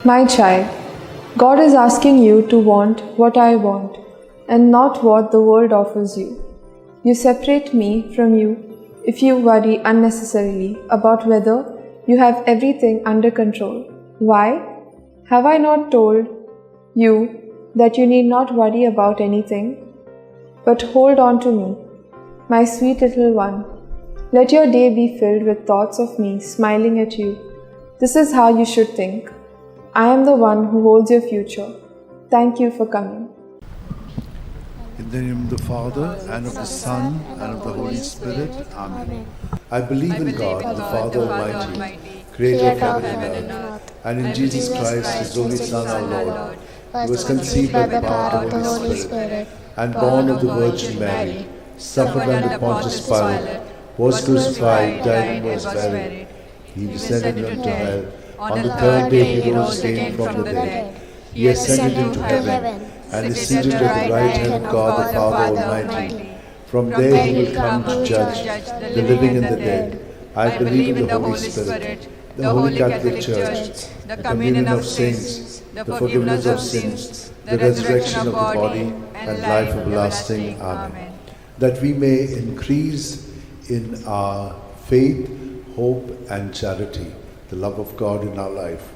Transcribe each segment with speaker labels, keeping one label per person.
Speaker 1: My child, God is asking you to want what I want and not what the world offers you. You separate me from you if you worry unnecessarily about whether you have everything under control. Why? Have I not told you that you need not worry about anything? But hold on to me, my sweet little one. Let your day be filled with thoughts of me smiling at you. This is how you should think. I am the one who holds your future. Thank you for coming.
Speaker 2: In the name of the Father, and of the Son, and of the Holy Spirit. Amen. I believe in God, the Father Almighty, creator of heaven and earth, and in Jesus Christ, his only Son, our Lord, who was conceived by the power of the Holy Spirit, and born of the Virgin Mary, suffered under Pontius Pilate, was crucified, died, and was buried. He descended into hell. On the third day he rose again from the dead. He ascended into heaven, and is seated at the right hand of God the Father Almighty. From there he will come to judge the living and the dead. I believe in the Holy Spirit, the Holy Catholic Church, the communion of saints, the forgiveness of sins, the resurrection of the body, and life everlasting. Amen. That we may increase in our faith, hope, and charity, the love of God in our life.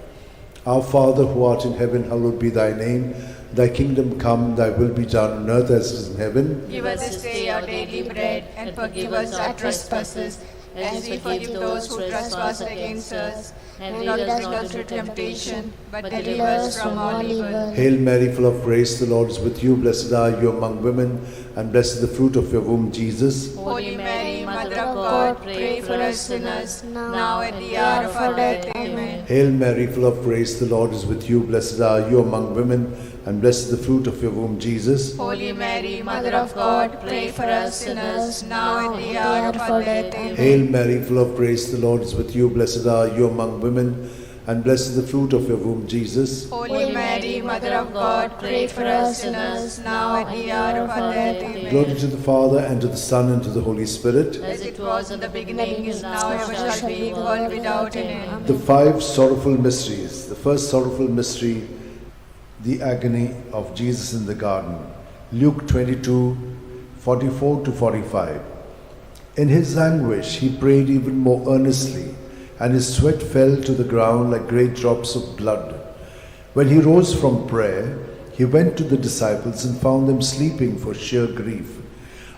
Speaker 2: Our Father who art in heaven, hallowed be thy name. Thy kingdom come, thy will be done on earth as it is in heaven.
Speaker 3: Give us this day our daily bread, and forgive us our trespasses, as we forgive those who trespass against us. And lead us not into temptation, but deliver us from all evil.
Speaker 2: Hail Mary, full of grace, the Lord is with you. Blessed are you among women, and blessed is the fruit of your womb, Jesus.
Speaker 3: Holy Mary, Mother of God, pray for us sinners, now and at the hour of our death. Amen.
Speaker 2: Hail Mary, full of grace, the Lord is with you. Blessed are you among women, and blessed is the fruit of your womb, Jesus.
Speaker 3: Holy Mary, Mother of God, pray for us sinners, now and at the hour of our death. Amen.
Speaker 2: Hail Mary, full of grace, the Lord is with you. Blessed are you among women, and blessed is the fruit of your womb, Jesus.
Speaker 3: Holy Mary, Mother of God, pray for us sinners, now and at the hour of our death. Amen.
Speaker 2: Glory to the Father, and to the Son, and to the Holy Spirit.
Speaker 3: As it was in the beginning, is now, ever shall be, world without an end.
Speaker 2: The five sorrowful mysteries. The first sorrowful mystery, the agony of Jesus in the garden. Luke 22, 44 to 45. In his anguish, he prayed even more earnestly, and his sweat fell to the ground like great drops of blood. When he rose from prayer, he went to the disciples and found them sleeping for sheer grief.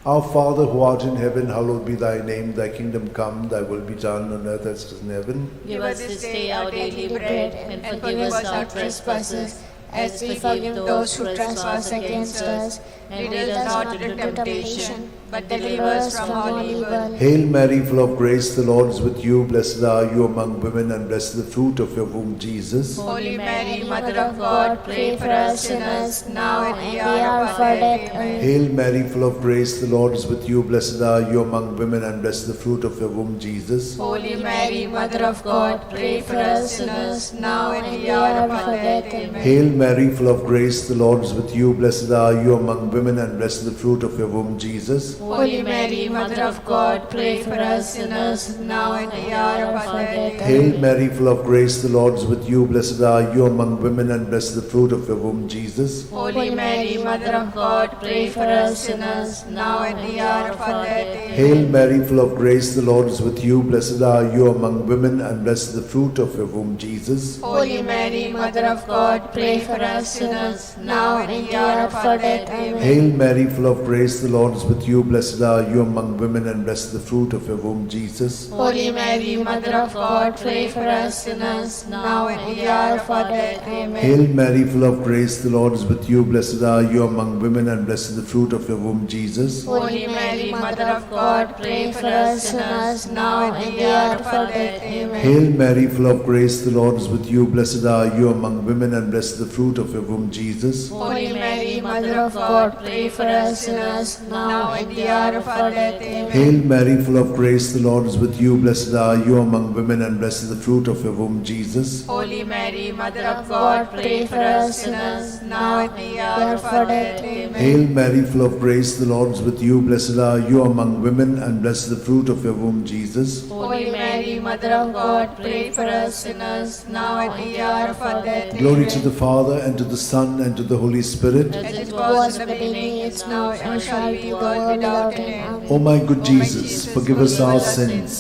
Speaker 2: Our Father who art in heaven, hallowed be thy name. Thy kingdom come, thy will be done on earth as it is in heaven.
Speaker 3: Give us this day our daily bread, and forgive us our trespasses, as we forgive those who trespass against us. And lead us not into temptation, but deliver us from all evil.
Speaker 2: Hail Mary, full of grace, the Lord is with you. Blessed are you among women, and blessed is the fruit of your womb, Jesus.
Speaker 3: Holy Mary, Mother of God, pray for us sinners, now and at the hour of our death. Amen.
Speaker 2: Hail Mary, full of grace, the Lord is with you. Blessed are you among women, and blessed is the fruit of your womb, Jesus.
Speaker 3: Holy Mary, Mother of God, pray for us sinners, now and at the hour of our death. Amen.
Speaker 2: Hail Mary, full of grace, the Lord is with you. Blessed are you among women, and blessed is the fruit of your womb, Jesus.
Speaker 3: Holy Mary, Mother of God, pray for us sinners, now and at the hour of our death.
Speaker 2: Hail Mary, full of grace, the Lord is with you. Blessed are you among women, and blessed is the fruit of your womb, Jesus.
Speaker 3: Holy Mary, Mother of God, pray for us sinners, now and at the hour of our death.
Speaker 2: Hail Mary, full of grace, the Lord is with you. Blessed are you among women, and blessed is the fruit of your womb, Jesus.
Speaker 3: Holy Mary, Mother of God, pray for us sinners, now and at the hour of our death. Amen.
Speaker 2: Hail Mary, full of grace, the Lord is with you. Blessed are you among women, and blessed is the fruit of your womb, Jesus.
Speaker 3: Holy Mary, Mother of God, pray for us sinners, now and at the hour of our death. Amen.
Speaker 2: Hail Mary, full of grace, the Lord is with you. Blessed are you among women, and blessed is the fruit of your womb, Jesus.
Speaker 3: Holy Mary, Mother of God, pray for us sinners, now and at the hour of our death. Amen.
Speaker 2: Hail Mary, full of grace, the Lord is with you. Blessed are you among women, and blessed is the fruit of your womb, Jesus.
Speaker 3: Holy Mary, Mother Mother of God, pray for us sinners, now and the hour of our death. Amen.
Speaker 2: Hail Mary, full of grace, the Lord is with you. Blessed are you among women, and blessed is the fruit of your womb, Jesus.
Speaker 4: Holy Mary, Mother of God, pray for us sinners, now and the hour of our death. Amen.
Speaker 2: Hail Mary, full of grace, the Lord is with you. Blessed are you among women, and blessed is the fruit of your womb, Jesus.
Speaker 4: Holy Mary, Mother of God, pray for us sinners, now and the hour of our death.
Speaker 2: Glory to the Father, and to the Son, and to the Holy Spirit.
Speaker 4: As it was in the beginning, it's now, and shall be, world without end.
Speaker 2: O my good Jesus, forgive us our sins,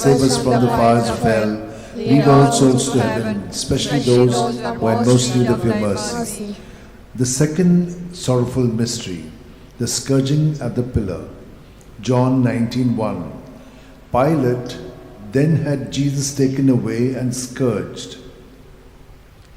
Speaker 2: save us from the fires of hell, lead all souls to heaven, especially those who are in most need of your mercy. The second sorrowful mystery, the scourging at the pillar. John 19:1. Pilate then had Jesus taken away and scourged.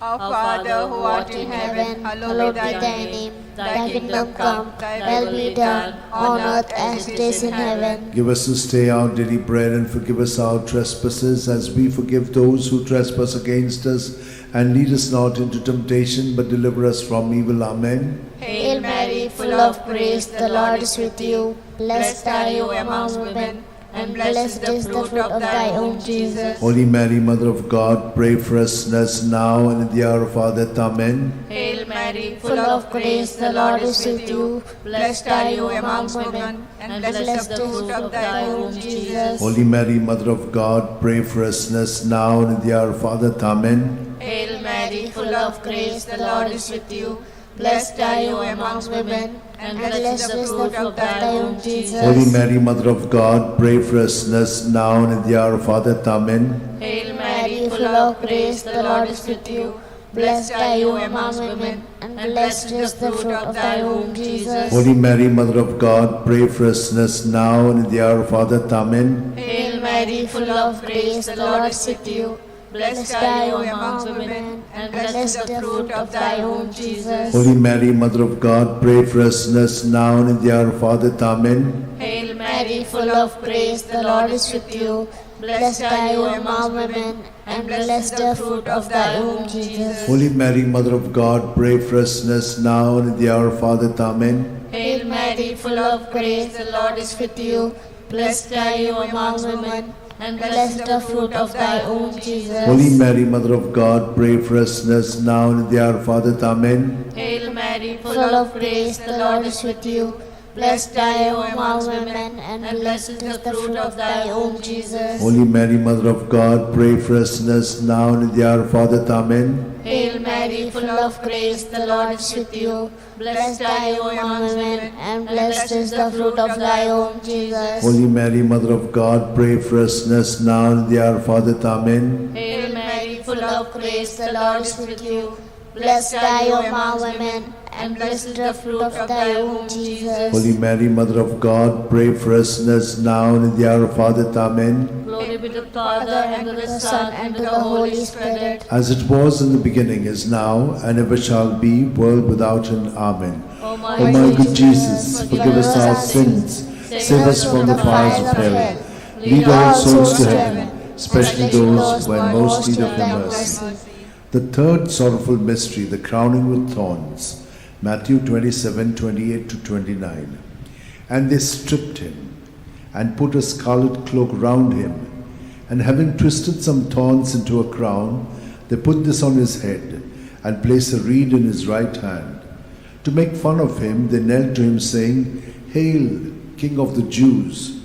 Speaker 4: Our Father, who art in heaven, hallowed be thy name. Thy kingdom come, thy will be done, on earth as it is in heaven.
Speaker 2: Give us this day our daily bread, and forgive us our trespasses, as we forgive those who trespass against us. And lead us not into temptation, but deliver us from evil. Amen.
Speaker 3: Hail Mary, full of grace, the Lord is with you. Blessed are you among women, and blessed is the fruit of thy womb, Jesus.
Speaker 2: Holy Mary, Mother of God, pray for us sinners now and in the hour of our death. Amen.
Speaker 4: Hail Mary,
Speaker 3: Full of grace, the Lord is with you.
Speaker 4: blessed are you among women, and blessed is the fruit of thy womb, Jesus.
Speaker 2: Holy Mary, Mother of God, pray for us sinners now and in the hour of our death. Amen.
Speaker 4: Hail Mary, full of grace, the Lord is with you. Blessed are you among women, and blessed is the fruit of thy womb, Jesus.
Speaker 2: Holy Mary, Mother of God, pray for us sinners now and in the hour of our death. Amen.
Speaker 4: Hail
Speaker 3: Mary, full of grace, the Lord is with you. Blessed are you among women, and blessed is the fruit of thy womb, Jesus.
Speaker 2: Holy Mary, Mother of God, pray for us sinners now and in the hour of our death. Amen.
Speaker 4: Hail Mary, full of grace, the Lord is with you. Blessed are you among women, and blessed is the fruit of thy womb, Jesus.
Speaker 2: Holy Mary, Mother of God, pray for us sinners now and in the hour of our death. Amen.
Speaker 4: Hail
Speaker 3: Mary, full of grace, the Lord is with you. Blessed are you among women, and blessed the fruit of thy womb, Jesus.
Speaker 2: Holy Mary, Mother of God, pray for us sinners now and in the hour of our death. Amen.
Speaker 4: Hail Mary, full of grace, the Lord is with you. Blessed are you among women, and blessed the fruit of thy womb, Jesus.
Speaker 2: Holy Mary, Mother of God, pray for us sinners now and in the hour of our death. Amen.
Speaker 4: Hail Mary,
Speaker 3: Full of grace, the Lord is with you. Blessed are you among women, and blessed is the fruit of thy womb, Jesus.
Speaker 2: Holy Mary, Mother of God, pray for us sinners now and in the hour of our death. Amen.
Speaker 3: Hail Mary, full of grace, the Lord is with you. Blessed are you among women, and blessed is the fruit of thy womb, Jesus.
Speaker 2: Holy Mary, Mother of God, pray for us sinners now and in the hour of our death. Amen.
Speaker 4: Hail Mary,
Speaker 3: full of grace, the Lord is with you. Blessed are you among women, and blessed is the fruit of thy womb, Jesus.
Speaker 2: Holy Mary, Mother of God, pray for us sinners now and in the hour of our death. Amen.
Speaker 4: glory be to the Father, and to the
Speaker 3: Son, and to the Holy Spirit.
Speaker 2: As it was in the beginning, is now, and ever shall be, world without end. Amen.
Speaker 4: O
Speaker 2: O my good Jesus, forgive us our sins, save us from the fires of hell, lead all souls to heaven, especially those who are in most need of your mercy. The third sorrowful mystery, the crowning with thorns. Matthew 27:28-29. And they stripped him, and put a scarlet cloak round him, and having twisted some thorns into a crown, they put this on his head, and placed a reed in his right hand. To make fun of him, they knelt to him, saying, Hail, King of the Jews!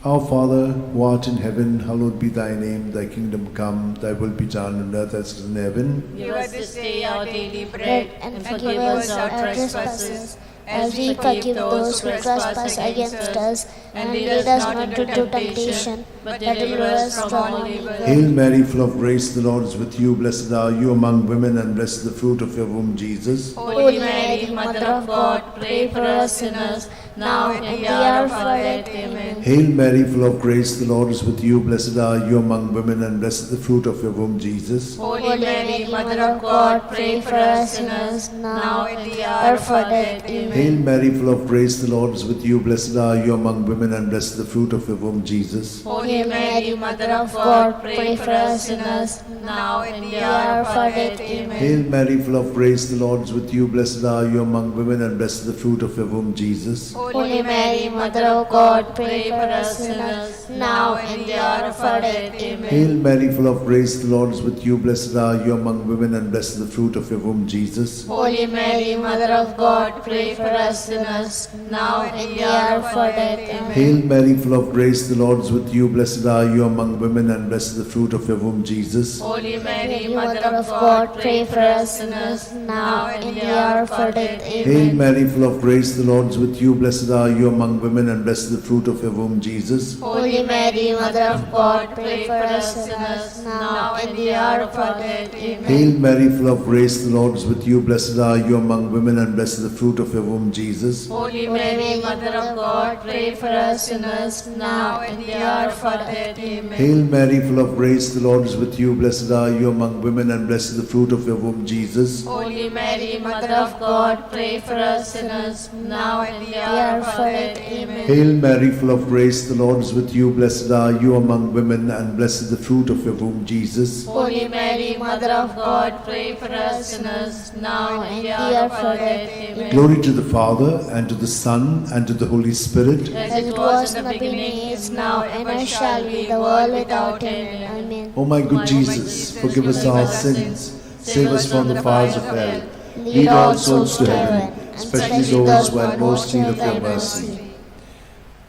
Speaker 2: Our Father, who art in heaven, hallowed be thy name. Thy kingdom come, thy will be done on earth as it is in heaven.
Speaker 4: Give us this day our daily bread,
Speaker 3: And forgive us our trespasses, as we forgive those who trespass against us. And lead us not into temptation, but deliver us from evil.
Speaker 2: Hail Mary, full of grace, the Lord is with you. Blessed are you among women, and blessed is the fruit of your womb, Jesus.
Speaker 3: Holy Mary, Mother of God, pray for us sinners, now and in the hour of our death. Amen.
Speaker 2: Hail Mary, full of grace, the Lord is with you. Blessed are you among women, and blessed the fruit of your womb, Jesus.
Speaker 3: Holy Mary, Mother of God, pray for us sinners, now and in the hour of our death. Amen.
Speaker 2: Hail Mary, full of grace, the Lord is with you. Blessed are you among women, and blessed the fruit of your womb, Jesus.
Speaker 3: Holy Mary, Mother of God, pray for us sinners, now and in the hour of our death. Amen.
Speaker 2: Hail Mary, full of grace, the Lord is with you. Blessed are you among women, and blessed the fruit of your womb, Jesus.
Speaker 3: Holy Mary, Mother of God, pray for us sinners, now and in the hour of our death. Amen.
Speaker 2: Hail Mary, full of grace, the Lord is with you. Blessed are you among women, and blessed the fruit of your womb, Jesus.
Speaker 3: Holy Mary, Mother of God, pray for us sinners, now and in the hour of our death. Amen.
Speaker 2: Hail Mary, full of grace, the Lord is with you. Blessed are you among women, and blessed the fruit of your womb, Jesus.
Speaker 3: Holy Mary, Mother of God, pray for us sinners, now and in the hour of our death.
Speaker 2: Hail
Speaker 3: Amen.
Speaker 2: Mary, full of grace, the Lord is with you. Blessed are you among women, and blessed the fruit of your womb, Jesus.
Speaker 3: Holy Mary, Mother of God, pray for us sinners, now and in the hour of our death. Amen.
Speaker 2: Hail Mary, full of grace, the Lord is with you. Blessed are you among women, and blessed the fruit of your womb, Jesus.
Speaker 3: Holy Mary, Mother of God, pray for us sinners, now and in the hour of our death. Amen.
Speaker 2: Hail Mary, full of grace, the Lord is with you. Blessed are you among women, and blessed the fruit of your womb, Jesus.
Speaker 3: Holy Mary, Mother of God, pray for us sinners, now and in the hour of our death. Amen.
Speaker 2: Hail Mary, full of grace, the Lord is with you. Blessed are you among women, and blessed the fruit of your womb, Jesus.
Speaker 3: Holy Mary, Mother of God, pray for us sinners, now and in the hour of our death. Amen.
Speaker 2: Glory to the Father, and to the Son, and to the Holy Spirit.
Speaker 3: As it was in the beginning, is now, and ever shall be, the world without end. Amen.
Speaker 2: O my good Jesus, forgive us our sins, save us from the fires of hell, lead all souls to heaven, especially those who have most need of your mercy.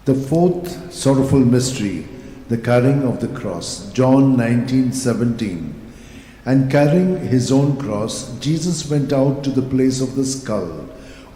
Speaker 2: The fourth sorrowful mystery, the carrying of the cross. John 19:17. And carrying his own cross, Jesus went out to the place of the skull,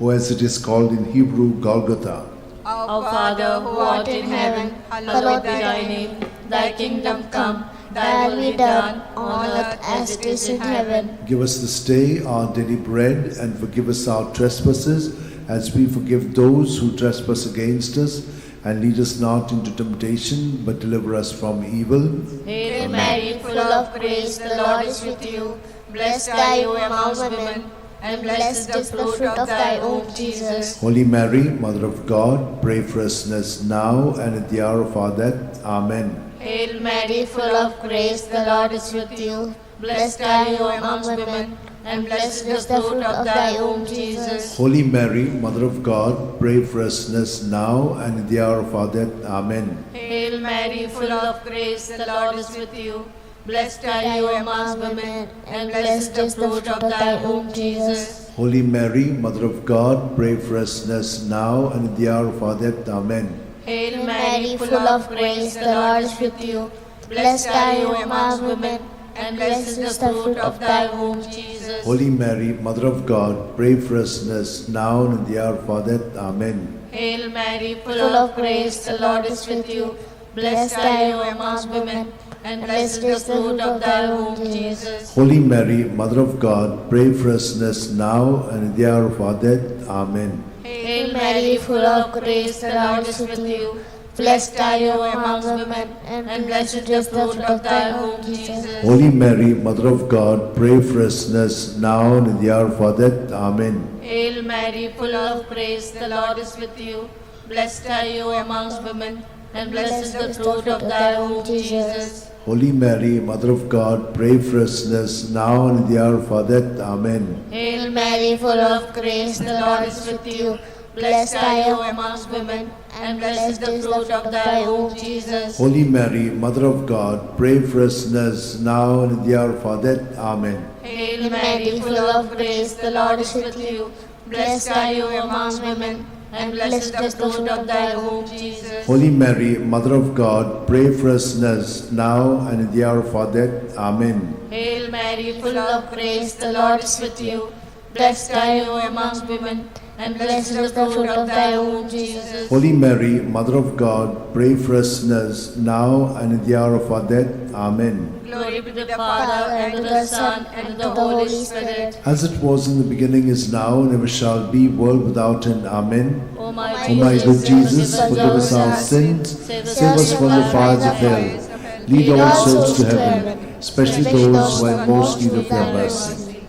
Speaker 2: or as it is called in Hebrew, Golgotha.
Speaker 3: Our Father, who art in heaven, hallowed be thy name. Thy kingdom come, thy will be done, on earth as it is in heaven.
Speaker 2: Give us this day our daily bread, and forgive us our trespasses, as we forgive those who trespass against us. And lead us not into temptation, but deliver us from evil.
Speaker 3: Hail Mary, full of grace, the Lord is with you. Blessed are you among women, and blessed is the fruit of thy womb, Jesus.
Speaker 2: Holy Mary, Mother of God, pray for us sinners now and at the hour of our death. Amen.
Speaker 3: Hail Mary, full of grace, the Lord is with you. Blessed are you among women, and blessed is the fruit of thy womb, Jesus.
Speaker 2: Holy Mary, Mother of God, pray for us sinners now and at the hour of our death. Amen.
Speaker 3: Hail Mary, full of grace, the Lord is with you. Blessed are you among women, and blessed is the fruit of thy womb, Jesus.
Speaker 2: Holy Mary, Mother of God, pray for us sinners now and at the hour of our death. Amen.
Speaker 3: Hail Mary, full of grace, the Lord is with you. Blessed are you among women, and blessed is the fruit of thy womb, Jesus.
Speaker 2: Holy Mary, Mother of God, pray for us sinners now and at the hour of our death. Amen.
Speaker 3: Hail Mary, full of grace, the Lord is with you. Blessed are you among women, and blessed is the fruit of thy womb, Jesus.
Speaker 2: Holy Mary, Mother of God, pray for us sinners now and at the hour of our death. Amen.
Speaker 3: Hail Mary, full of grace, the Lord is with you. Blessed are you among women, and blessed is the fruit of thy womb, Jesus.
Speaker 2: Holy Mary, Mother of God, pray for us sinners now and at the hour of our death. Amen.
Speaker 3: Hail Mary, full of grace, the Lord is with you. Blessed are you among women, and blessed is the fruit of thy womb, Jesus.
Speaker 2: Holy Mary, Mother of God, pray for us sinners now and at the hour of our death. Amen.
Speaker 3: Hail Mary, full of grace, the Lord is with you. Blessed are you among women, and blessed is the fruit of thy womb, Jesus.
Speaker 2: Holy Mary, Mother of God, pray for us sinners now and at the hour of our death. Amen.
Speaker 3: Hail Mary, full of grace, the Lord is with you. Blessed are you among women, and blessed is the fruit of thy womb, Jesus.
Speaker 2: Holy Mary, Mother of God, pray for us sinners now and at the hour of our death. Amen.
Speaker 3: Hail Mary, full of grace, the Lord is with you. Blessed are you among women, and blessed is the fruit of thy womb, Jesus.
Speaker 2: Holy Mary, Mother of God, pray for us sinners, now and in the hour of our death. Amen.
Speaker 3: Glory to the Father, and to the Son, and to the Holy Spirit.
Speaker 2: As it was in the beginning, is now, and ever shall be, world without end. Amen.
Speaker 3: O my
Speaker 2: O my good Jesus, forgive us our sins, save us from the fires of hell, lead all souls to heaven, especially those who are in most need of your mercy.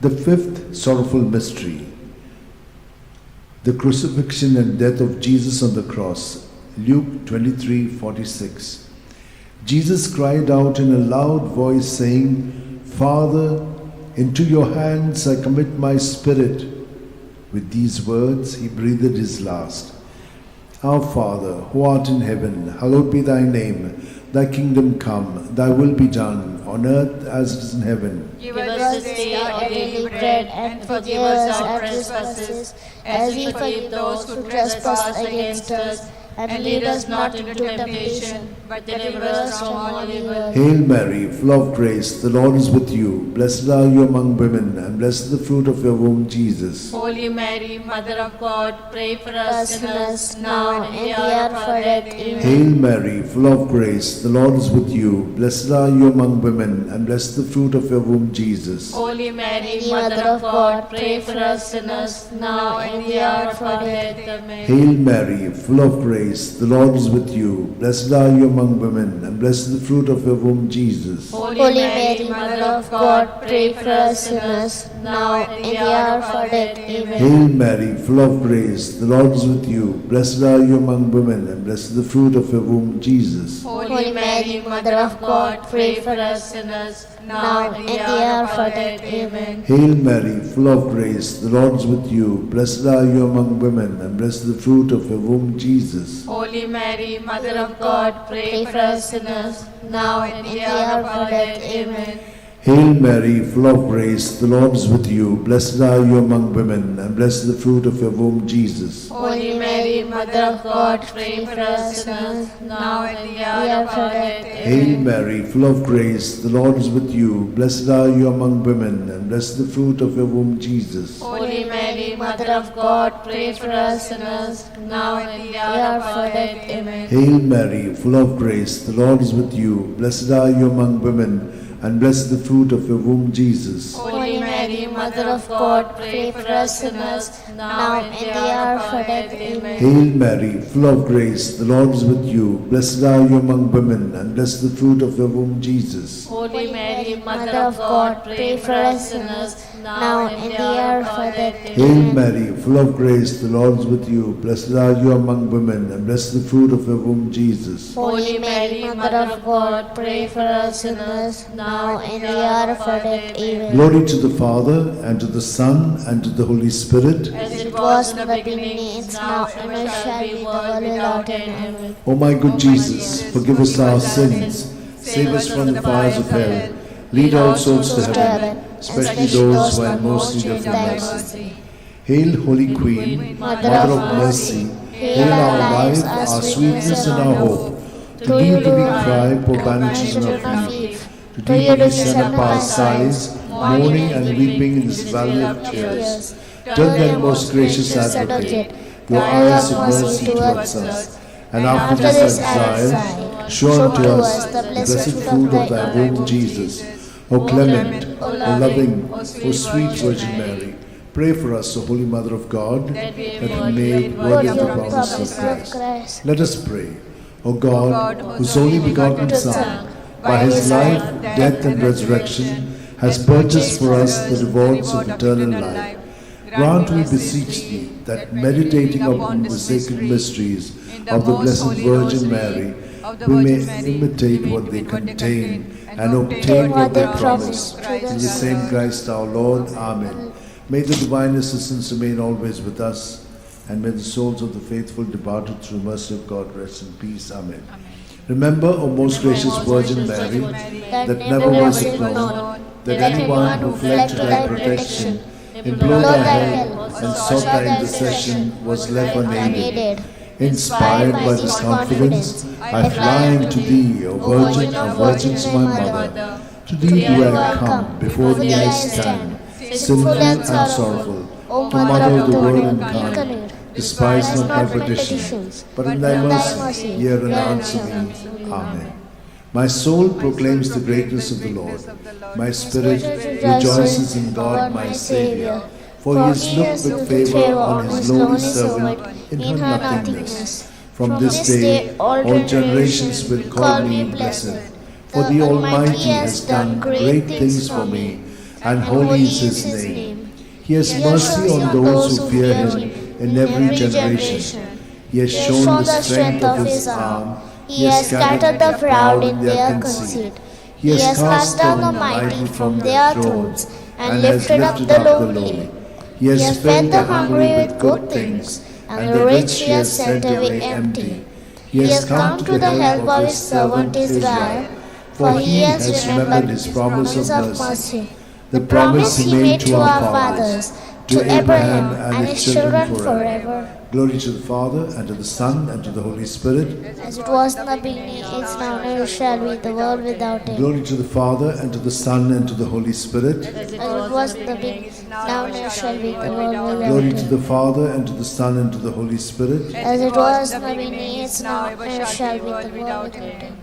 Speaker 2: The fifth sorrowful mystery, the crucifixion and death of Jesus on the cross. Luke 23:46. Jesus cried out in a loud voice, saying, Father, into your hands I commit my spirit. With these words he breathed his last. Our Father, who art in heaven, hallowed be thy name. Thy kingdom come, thy will be done, on earth as it is in heaven.
Speaker 3: Give us this day our daily bread, and forgive us our trespasses, as we forgive those who trespass against us. And lead us not into temptation, but deliver us from all evil.
Speaker 2: Hail Mary, full of grace, the Lord is with you. Blessed are you among women, and blessed is the fruit of your womb, Jesus.
Speaker 3: Holy Mary, Mother of God, pray for us sinners, now and in the hour of our death. Amen.
Speaker 2: Hail Mary, full of grace, the Lord is with you. Blessed are you among women, and blessed is the fruit of your womb, Jesus.
Speaker 3: Holy Mary, Mother of God, pray for us sinners, now and in the hour of our death. Amen.
Speaker 2: Hail Mary, full of grace, the Lord is with you. Blessed are you among women, and blessed is the fruit of your womb, Jesus.
Speaker 3: Holy Mary, Mother of God, pray for us sinners, now and in the hour of our death. Amen.
Speaker 2: Hail Mary, full of grace, the Lord is with you. Blessed are you among women, and blessed is the fruit of your womb, Jesus.
Speaker 3: Holy Mary, Mother of God, pray for us sinners, now and in the hour of our death. Amen.
Speaker 2: Hail Mary, full of grace, the Lord is with you. Blessed are you among women, and blessed is the fruit of your womb, Jesus.
Speaker 3: Holy Mary, Mother of God, pray for us sinners, now and in the hour of our death. Amen.
Speaker 2: Hail Mary, full of grace, the Lord is with you. Blessed are you among women, and blessed is the fruit of your womb, Jesus.
Speaker 3: Holy Mary, Mother of God, pray for us sinners, now and in the hour of our death.
Speaker 2: Hail Mary, full of grace, the Lord is with you. Blessed are you among women, and blessed is the fruit of your womb, Jesus.
Speaker 3: Holy Mary, Mother of God, pray for us sinners, now and in the hour of our death. Amen.
Speaker 2: Hail Mary, full of grace, the Lord is with you. Blessed are you among women, and blessed is the fruit of your womb, Jesus.
Speaker 3: Holy Mary, Mother of God, pray for us sinners, now and in the hour of our death. Amen.
Speaker 2: Hail Mary, full of grace, the Lord is with you. Blessed are you among women, and blessed is the fruit of your womb, Jesus.
Speaker 3: Holy Mary, Mother of God, pray for us sinners, now and in the hour of our death.
Speaker 2: Hail Mary, full of grace, the Lord is with you. Blessed are you among women, and blessed is the fruit of your womb, Jesus.
Speaker 3: Holy Mary, Mother of God, pray for us sinners, now and in the hour of our death. Amen.
Speaker 2: Glory to the Father, and to the Son, and to the Holy Spirit.
Speaker 3: As it was in the beginning, is now, and ever shall be, world without end. Amen.
Speaker 2: O my good Jesus, forgive us our sins, save us from the fires of hell, lead all souls to heaven, especially those who are in most need of your mercy. Hail, Holy Queen, Mother of mercy, hail our life, our sweetness, and our hope. To thee do we cry, poor banished children of Eve. To thee do we send up our sighs, mourning and weeping in this valley of tears. Turn then, most gracious Advocate, your eyes of mercy towards us, and after this exile, show unto us the blessed fruit of thy womb, Jesus. O clement, O loving, O sweet Virgin Mary, pray for us, O Holy Mother of God, that we may be made worthy of the promise of Christ. Let us pray. O God, whose only begotten Son, by his life, death, and resurrection, has purchased for us the rewards of eternal life, grant, we beseech thee, that meditating upon the sacred mysteries of the Blessed Virgin Mary, we may imitate what they contain and obtain what they promise. In the same Christ our Lord. Amen. May the divine assistance remain always with us, and may the souls of the faithful departed through mercy of God rest in peace. Amen. Remember, O most gracious Virgin Mary, that never was it known that anyone who fled to thy protection, implored thy help, and sought thy intercession was left unaided. Inspired by this confidence, I fly unto thee, O Virgin of Virgins, my Mother. To thee do I come, before thee I stand, sinful and sorrowful.
Speaker 3: O
Speaker 2: Mother of the Word
Speaker 3: incarnate,
Speaker 2: incarnate, despise not my petitions, but in thy mercy hear and answer me. Amen. My soul proclaims the greatness of the Lord. My spirit rejoices in God my Saviour, for he has looked with favour on his lowly servant in her nothingness. From this day all generations will call me blessed. For the Almighty has done great things for me, and holy is his name. He has mercy on those who fear him in every generation. He has shown the strength of his arm.
Speaker 3: He has scattered the proud in their conceit.
Speaker 2: He has cast down the mighty from their thrones
Speaker 3: and lifted up the lowly.
Speaker 2: He has fed the hungry with good things, and the rich he has sent away empty. He has come to the help of his servant Israel, for he has remembered his promise of mercy, the promise he made to our fathers, to Abraham and his children forever. Glory to the Father, and to the Son, and to the Holy Spirit.
Speaker 3: As it was in the beginning, is now, and ever shall be, the world without end.
Speaker 2: Glory to the Father, and to the Son, and to the Holy Spirit.
Speaker 3: As it was in the beginning, now, and ever shall be, the world without
Speaker 2: Glory
Speaker 3: end.
Speaker 2: to the Father, and to the Son, and to the Holy Spirit.
Speaker 3: As it was in the beginning, is now, and ever shall be, the world without end.